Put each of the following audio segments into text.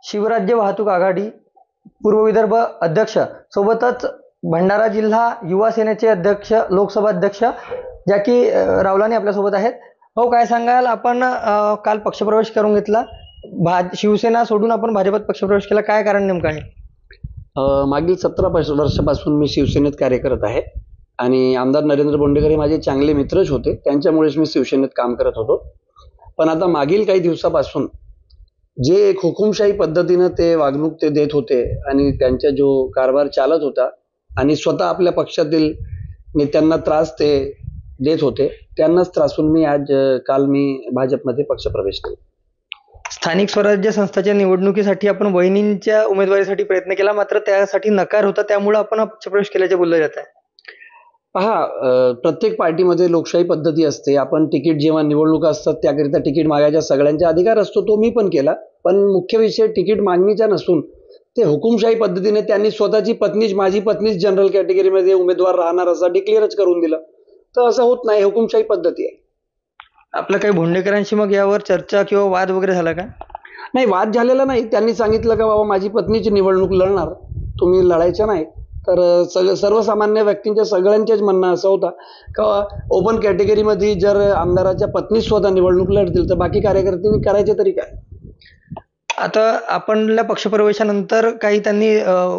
शिवराज्य वाहतूक आघाडी पूर्व विदर्भ अध्यक्ष सोबतच भंडारा जिल्हा युवा सेनेचे अध्यक्ष लोकसभा अध्यक्ष जॅकी रावलानी आपल्यासोबत आहेत। हो, काय सांगाल, आपण काल पक्षप्रवेश करून घेतला, शिवसेना सोडून आपण भाजपात पक्षप्रवेश केला, काय कारण नेमकं आहे? मागील 17 वर्षापासून मी शिवसेनेत कार्य करत आहे आणि आमदार नरेंद्र बोंडेकर हे माझे चांगले मित्रच होते, त्यांच्यामुळेच मी शिवसेनेत काम करत होतो। पण आता मागील काही दिवसापासून जे एक हुकुमशाही पद्धतीनं ते वागणूक ते देत होते आणि त्यांचा जो कारभार चालत होता आणि स्वतः आपल्या पक्षातील नेत्यांना त्रास ते देत होते, त्यांनाच त्रासून काल मी भाजपमध्ये पक्षप्रवेश केला। स्थानिक स्वराज्य संस्थांच्या निवडणुकीसाठी आपण वहिनींच्या उमेदवारीसाठी प्रयत्न केला, मात्र त्यासाठी नकार होता, त्यामुळे आपण पक्षप्रवेश केल्याचे बोललं जात आहे। पहा, प्रत्येक पार्टीमध्ये लोकशाही पद्धती असते। आपण तिकीट जेव्हा निवडणुका असतात त्याकरिता तिकीट मागायचा सगळ्यांचा अधिकार असतो, तो मी पण केला। पण मुख्य विषय तिकीट मागणीचा नसून ते हुकुमशाही पद्धतीने त्यांनी स्वतःची पत्नीच, माझी पत्नीच जनरल कॅटेगरीमध्ये उमेदवार राहणार असं डिक्लेअरच करून दिलं, तर असं होत नाही, हुकुमशाही पद्धती आहे। आपलं काही भोंडेकरांशी मग यावर चर्चा किंवा वाद वगैरे झाला का? नाही, वाद झालेला नाही। त्यांनी सांगितलं का बाबा माझी पत्नीची निवडणूक लढणार, तुम्ही लढायचं नाही। तर सर्वसामान्य व्यक्तींच्या सगळ्यांचेच म्हणणं असं होता का ओपन कॅटेगरीमध्ये जर आमदाराच्या पत्नी स्वतः निवडणूक लढतील तर बाकी कार्यकर्त्यांनी करायचे तरी काय? आता आपणल्या पक्षप्रवेशानंतर काही त्यांनी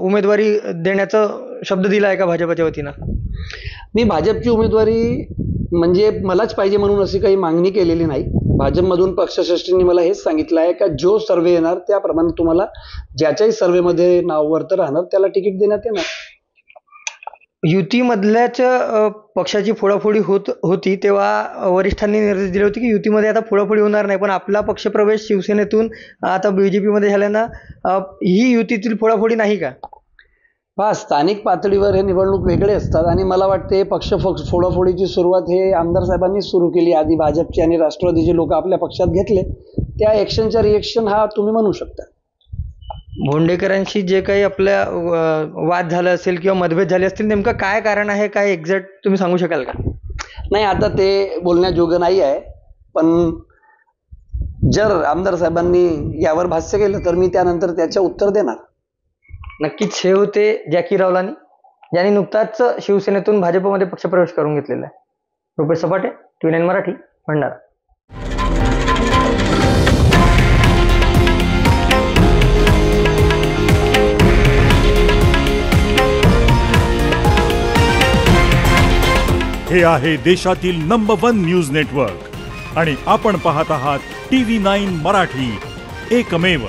उमेदवारी देण्याचा शब्द दिला आहे का भाजपच्या वतीनं? मी भाजपची उमेदवारी म्हणजे मलाच पाहिजे म्हणून अशी काही मागणी केलेली नाही। भाजपमधून पक्षश्रेष्ठींनी मला हेच सांगितलं आहे का जो सर्वे येणार त्याप्रमाणे तुम्हाला ज्याच्याही सर्वेमध्ये नाव वरतं राहणार त्याला तिकीट देण्यात येणार। युतीमधल्याच पक्षाची फोडाफोडी होती तेव्हा वरिष्ठांनी निर्देश दिले होते की युतीमध्ये आता फोडाफोडी होणार नाही, पण आपला पक्षप्रवेश शिवसेनेतून आता बीजेपीमध्ये झाल्यानं ही युतीतील फोडाफोडी नाही का? स्थानिक पातळीवर हे निवडणूक वेगळे असतात आणि मला वाटते पक्ष फोडाफोडीची सुरुवात हे आमदार साहेबांनी सुरू केली। आधी भाजपचे आणि राष्ट्रवादीचे लोक आपल्या पक्षात घेतले, त्या ॲक्शनचा रिएक्शन हा तुम्ही म्हणू शकता। भोंडेकरांशी जे काही आपल्या वाद झाला असेल किंवा मतभेद झाले असतील, नेमकं काय कारण आहे, काय एक्झॅक्ट तुम्ही सांगू शकाल का? नाही, आता ते बोलण्याजोगं नाही आहे, पण जर आमदार साहेबांनी यावर भाष्य केलं तर मी त्यानंतर त्याचं उत्तर देणार। नक्कीच हे होते जॅकी रावलानी, ज्यांनी नुकताच शिवसेनेतून भाजपमध्ये पक्षप्रवेश करून घेतलेला आहे। रुपेश सपाटे, TVNine मराठी, भंडारा। हे आहे देशातील नंबर 1 न्यूज नेटवर्क आणि आपण पाहत आहात TV9 मराठी, एकमेव।